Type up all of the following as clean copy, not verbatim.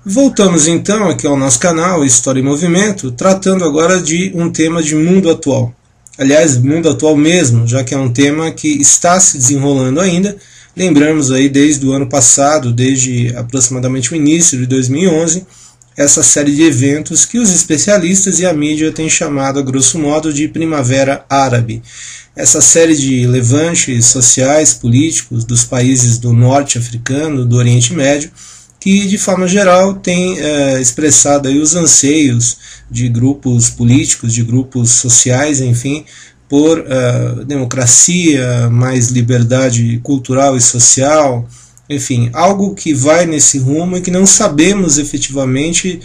Voltamos então aqui ao nosso canal História em Movimento, tratando agora de um tema de mundo atual. Aliás, mundo atual mesmo, já que é um tema que está se desenrolando ainda. Lembramos aí desde o ano passado, desde aproximadamente o início de 2011, essa série de eventos que os especialistas e a mídia têm chamado, a grosso modo, de Primavera Árabe. Essa série de levantes sociais, políticos dos países do norte africano, do Oriente Médio, que de forma geral tem expressado aí os anseios de grupos políticos, de grupos sociais, enfim, por democracia, mais liberdade cultural e social, enfim, algo que vai nesse rumo e que não sabemos efetivamente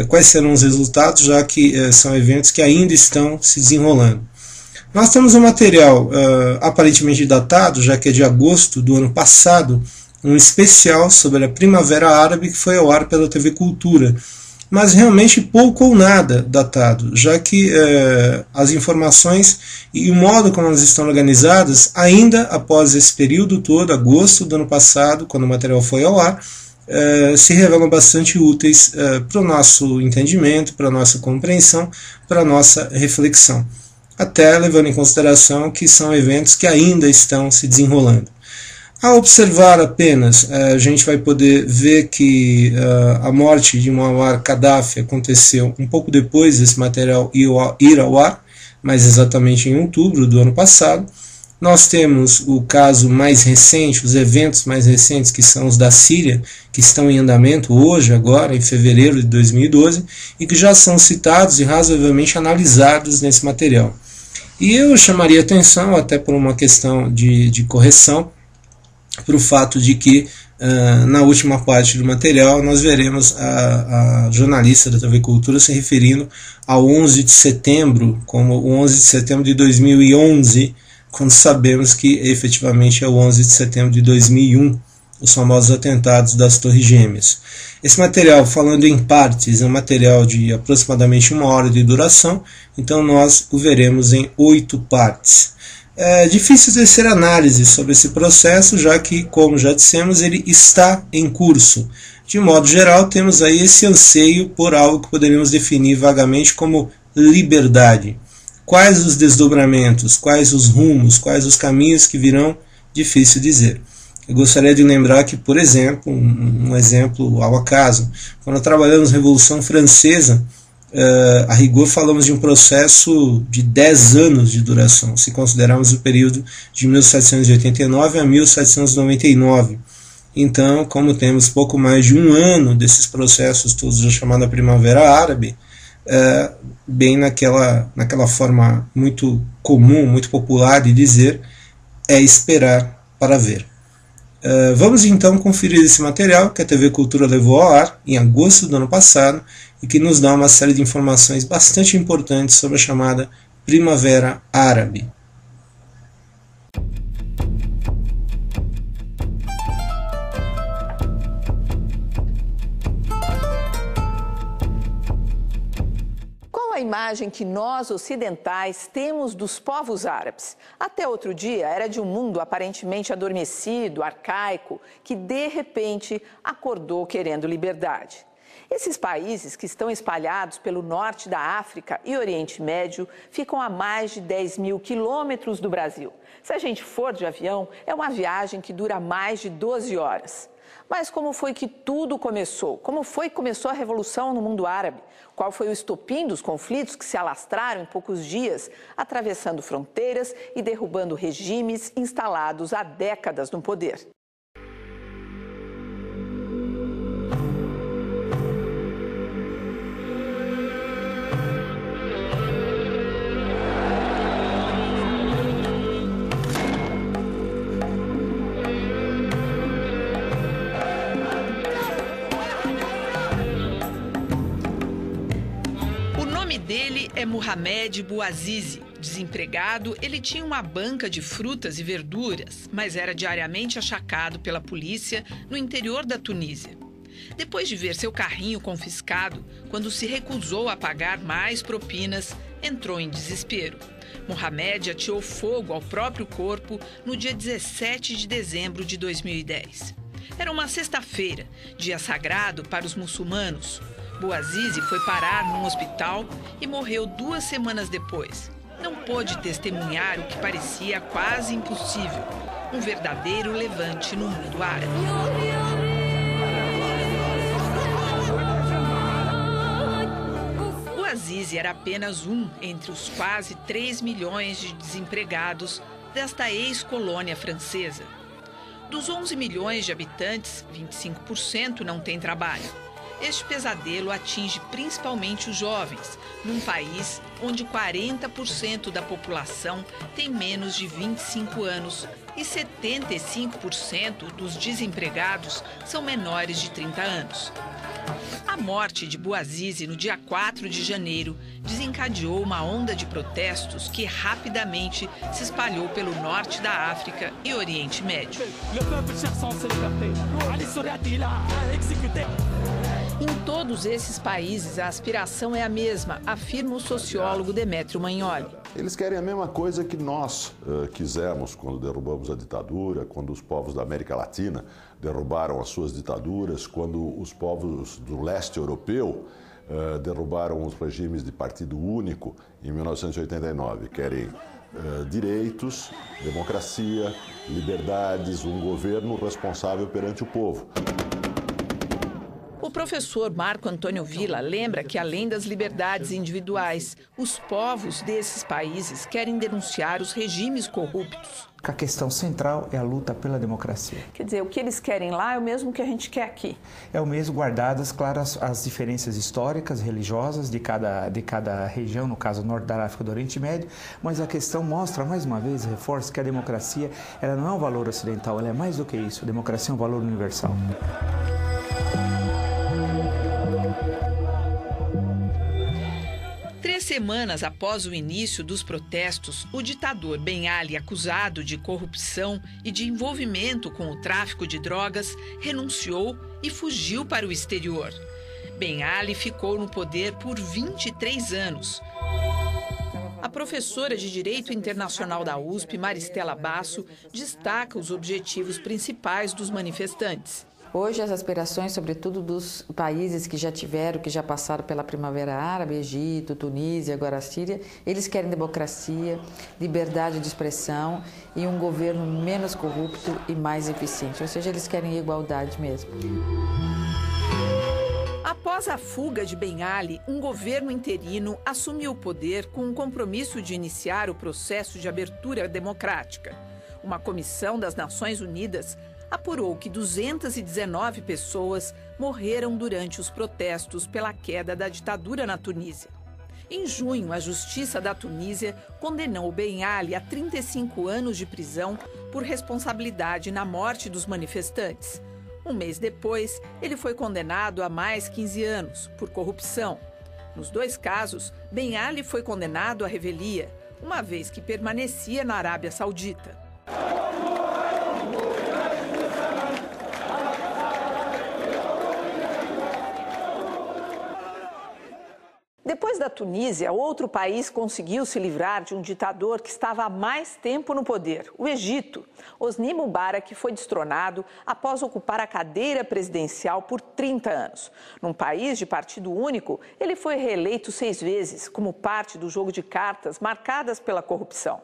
quais serão os resultados, já que são eventos que ainda estão se desenrolando. Nós temos um material aparentemente datado, já que é de agosto do ano passado, um especial sobre a Primavera Árabe que foi ao ar pela TV Cultura, mas realmente pouco ou nada datado, já que as informações e o modo como elas estão organizadas, ainda após esse período todo, agosto do ano passado, quando o material foi ao ar, se revelam bastante úteis para o nosso entendimento, para a nossa compreensão, para a nossa reflexão, até levando em consideração que são eventos que ainda estão se desenrolando. Ao observar apenas, a gente vai poder ver que a morte de Muammar Gaddafi aconteceu um pouco depois desse material ir ao ar, mais exatamente em outubro do ano passado. Nós temos o caso mais recente, os eventos mais recentes, que são os da Síria, que estão em andamento hoje, agora, em fevereiro de 2012, e que já são citados e razoavelmente analisados nesse material. E eu chamaria atenção, até por uma questão de correção, para o fato de que na última parte do material nós veremos a jornalista da TV Cultura se referindo ao 11 de setembro, como o 11 de setembro de 2011, quando sabemos que efetivamente é o 11 de setembro de 2001, os famosos atentados das Torres Gêmeas. Esse material, falando em partes, é um material de aproximadamente 1 hora de duração, então nós o veremos em 8 partes. É difícil tecer análise sobre esse processo, já que, como já dissemos, ele está em curso. De modo geral, temos aí esse anseio por algo que poderíamos definir vagamente como liberdade. Quais os desdobramentos, quais os rumos, quais os caminhos que virão, difícil dizer. Eu gostaria de lembrar que, por exemplo, um exemplo ao acaso, quando trabalhamos na Revolução Francesa, a rigor falamos de um processo de 10 anos de duração, se considerarmos o período de 1789 a 1799. Então, como temos pouco mais de 1 ano desses processos todos da chamada Primavera Árabe, bem naquela forma muito comum, muito popular de dizer, é esperar para ver. Vamos então conferir esse material que a TV Cultura levou ao ar em agosto do ano passado e que nos dá uma série de informações bastante importantes sobre a chamada Primavera Árabe. Qual a imagem que nós, ocidentais, temos dos povos árabes? Até outro dia era de um mundo aparentemente adormecido, arcaico, que de repente acordou querendo liberdade. Esses países, que estão espalhados pelo norte da África e Oriente Médio, ficam a mais de 10 mil quilômetros do Brasil. Se a gente for de avião, é uma viagem que dura mais de 12 horas. Mas como foi que tudo começou? Como foi que começou a revolução no mundo árabe? Qual foi o estopim dos conflitos que se alastraram em poucos dias, atravessando fronteiras e derrubando regimes instalados há décadas no poder? Dele é Mohamed Bouazizi. Desempregado, ele tinha uma banca de frutas e verduras, mas era diariamente achacado pela polícia no interior da Tunísia. Depois de ver seu carrinho confiscado, quando se recusou a pagar mais propinas, entrou em desespero. Mohamed ateou fogo ao próprio corpo no dia 17 de dezembro de 2010. Era uma sexta-feira, dia sagrado para os muçulmanos. Bouazizi foi parar num hospital e morreu 2 semanas depois. Não pôde testemunhar o que parecia quase impossível, um verdadeiro levante no mundo árabe. Bouazizi era apenas um entre os quase 3 milhões de desempregados desta ex-colônia francesa. Dos 11 milhões de habitantes, 25% não têm trabalho. Este pesadelo atinge principalmente os jovens, num país onde 40% da população tem menos de 25 anos e 75% dos desempregados são menores de 30 anos. A morte de Bouazizi no dia 4 de janeiro desencadeou uma onda de protestos que rapidamente se espalhou pelo norte da África e Oriente Médio. Em todos esses países, a aspiração é a mesma, afirma o sociólogo Demétrio Magnoli. Eles querem a mesma coisa que nós quisemos quando derrubamos a ditadura, quando os povos da América Latina derrubaram as suas ditaduras, quando os povos do leste europeu derrubaram os regimes de partido único em 1989. Querem direitos, democracia, liberdades, um governo responsável perante o povo. O professor Marco Antônio Villa lembra que, além das liberdades individuais, os povos desses países querem denunciar os regimes corruptos. A questão central é a luta pela democracia. Quer dizer, o que eles querem lá é o mesmo que a gente quer aqui. É o mesmo, guardadas, claro, as diferenças históricas, religiosas de cada região, no caso norte da África e do Oriente Médio, mas a questão mostra, mais uma vez, reforça que a democracia ela não é um valor ocidental, ela é mais do que isso. A democracia é um valor universal. 3 semanas após o início dos protestos, o ditador Ben Ali, acusado de corrupção e de envolvimento com o tráfico de drogas, renunciou e fugiu para o exterior. Ben Ali ficou no poder por 23 anos. A professora de Direito Internacional da USP, Maristela Basso, destaca os objetivos principais dos manifestantes. Hoje as aspirações, sobretudo dos países que já passaram pela Primavera Árabe, Egito, Tunísia, agora a Síria, eles querem democracia, liberdade de expressão e um governo menos corrupto e mais eficiente. Ou seja, eles querem igualdade mesmo. Após a fuga de Ben Ali, um governo interino assumiu o poder com o compromisso de iniciar o processo de abertura democrática. Uma comissão das Nações Unidas apurou que 219 pessoas morreram durante os protestos pela queda da ditadura na Tunísia. Em junho, a Justiça da Tunísia condenou Ben Ali a 35 anos de prisão por responsabilidade na morte dos manifestantes. Um mês depois, ele foi condenado a mais 15 anos por corrupção. Nos 2 casos, Ben Ali foi condenado à revelia, uma vez que permanecia na Arábia Saudita. Depois da Tunísia, outro país conseguiu se livrar de um ditador que estava há mais tempo no poder, o Egito. Hosni Mubarak foi destronado após ocupar a cadeira presidencial por 30 anos. Num país de partido único, ele foi reeleito 6 vezes, como parte do jogo de cartas marcadas pela corrupção.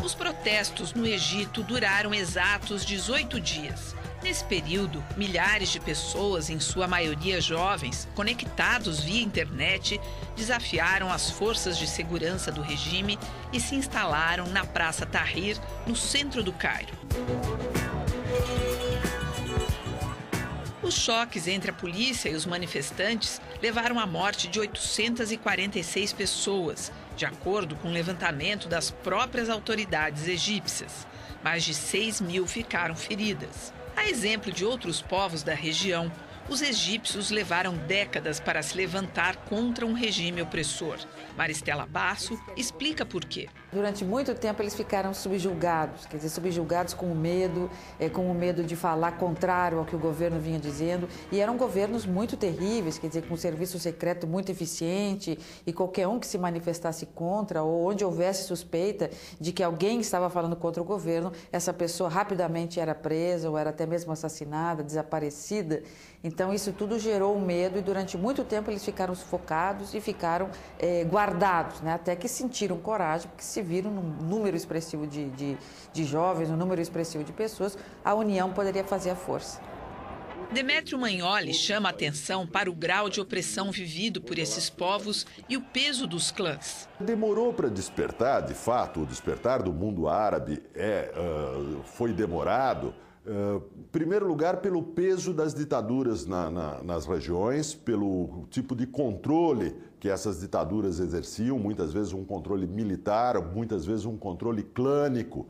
Os protestos no Egito duraram exatos 18 dias. Nesse período, milhares de pessoas, em sua maioria jovens, conectados via internet, desafiaram as forças de segurança do regime e se instalaram na Praça Tahrir, no centro do Cairo. Os choques entre a polícia e os manifestantes levaram à morte de 846 pessoas, de acordo com o levantamento das próprias autoridades egípcias. Mais de 6 mil ficaram feridas. A exemplo de outros povos da região, os egípcios levaram décadas para se levantar contra um regime opressor. Maristela Basso explica por quê. Durante muito tempo eles ficaram subjugados, quer dizer, subjugados com o medo de falar contrário ao que o governo vinha dizendo, e eram governos muito terríveis, quer dizer, com um serviço secreto muito eficiente, e qualquer um que se manifestasse contra, ou onde houvesse suspeita de que alguém estava falando contra o governo, essa pessoa rapidamente era presa, ou era até mesmo assassinada, desaparecida. Então isso tudo gerou medo, e durante muito tempo eles ficaram sufocados e ficaram guardados, né? Até que sentiram coragem, porque se viram num número expressivo de jovens, um número expressivo de pessoas, a união poderia fazer a força. Demétrio Magnoli chama a atenção para o grau de opressão vivido por esses povos e o peso dos clãs. Demorou para despertar, de fato, o despertar do mundo árabe foi demorado, em primeiro lugar, pelo peso das ditaduras nas regiões, pelo tipo de controle que essas ditaduras exerciam, muitas vezes um controle militar, muitas vezes um controle clânico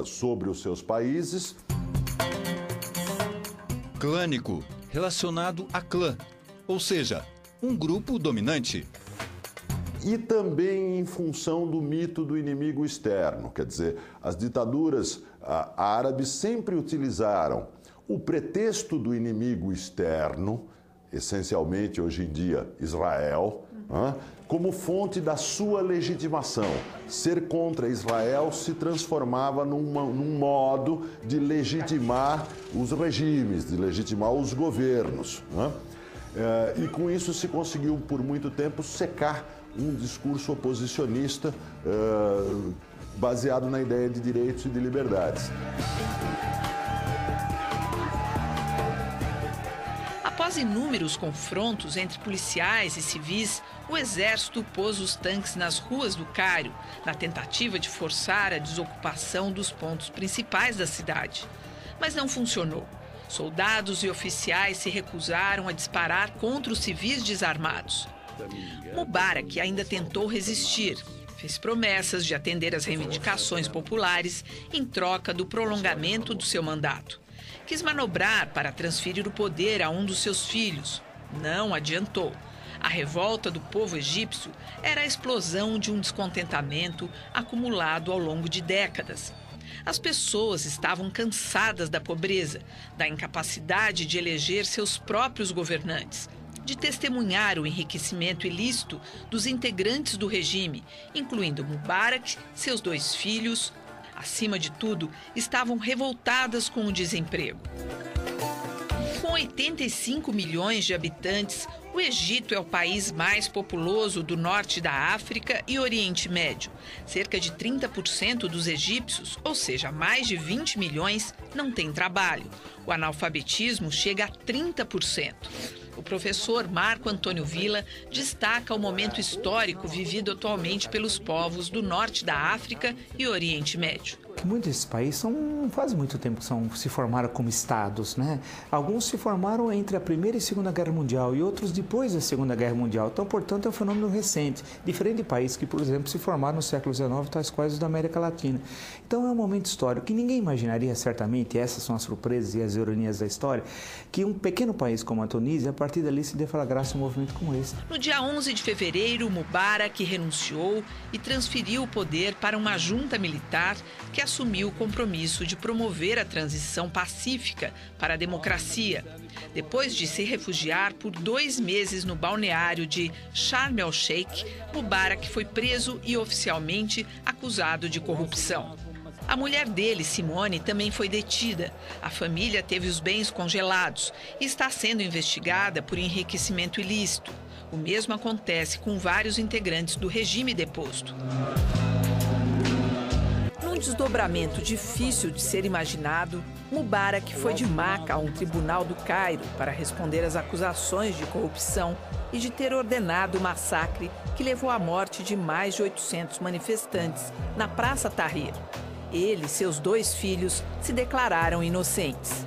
sobre os seus países. Clânico, relacionado a clã, ou seja, um grupo dominante. E também em função do mito do inimigo externo, quer dizer, as ditaduras árabes sempre utilizaram o pretexto do inimigo externo, essencialmente hoje em dia Israel, como fonte da sua legitimação. Ser contra Israel se transformava num modo de legitimar os regimes, de legitimar os governos. E com isso se conseguiu por muito tempo secar um discurso oposicionista baseado na ideia de direitos e de liberdades. Após inúmeros confrontos entre policiais e civis, o exército pôs os tanques nas ruas do Cairo, na tentativa de forçar a desocupação dos pontos principais da cidade. Mas não funcionou. Soldados e oficiais se recusaram a disparar contra os civis desarmados. Mubarak ainda tentou resistir. Fez promessas de atender às reivindicações populares em troca do prolongamento do seu mandato. Quis manobrar para transferir o poder a um dos seus filhos. Não adiantou. A revolta do povo egípcio era a explosão de um descontentamento acumulado ao longo de décadas. As pessoas estavam cansadas da pobreza, da incapacidade de eleger seus próprios governantes, de testemunhar o enriquecimento ilícito dos integrantes do regime, incluindo Mubarak, seus 2 filhos. Acima de tudo, estavam revoltadas com o desemprego. Com 85 milhões de habitantes, o Egito é o país mais populoso do norte da África e Oriente Médio. Cerca de 30% dos egípcios, ou seja, mais de 20 milhões, não têm trabalho. O analfabetismo chega a 30%. O professor Marco Antônio Villa destaca o momento histórico vivido atualmente pelos povos do norte da África e Oriente Médio. Muitos desses países não faz muito tempo que se formaram como estados, né? Alguns se formaram entre a Primeira e Segunda Guerra Mundial e outros depois da Segunda Guerra Mundial. Então, portanto, é um fenômeno recente, diferente de países que, por exemplo, se formaram no século XIX, tais quais os da América Latina. Então, é um momento histórico que ninguém imaginaria, certamente, essas são as surpresas e as ironias da história, que um pequeno país como a Tunísia, a partir dali, se deflagrasse um movimento como esse. No dia 11 de fevereiro, Mubarak renunciou e transferiu o poder para uma junta militar que assumiu o compromisso de promover a transição pacífica para a democracia. Depois de se refugiar por 2 meses no balneário de Sharm el-Sheikh, Mubarak foi preso e oficialmente acusado de corrupção. A mulher dele, Simone, também foi detida. A família teve os bens congelados e está sendo investigada por enriquecimento ilícito. O mesmo acontece com vários integrantes do regime deposto. Num desdobramento difícil de ser imaginado, Mubarak foi de Meca a um tribunal do Cairo para responder às acusações de corrupção e de ter ordenado o massacre que levou à morte de mais de 800 manifestantes na Praça Tahrir. Ele e seus 2 filhos se declararam inocentes.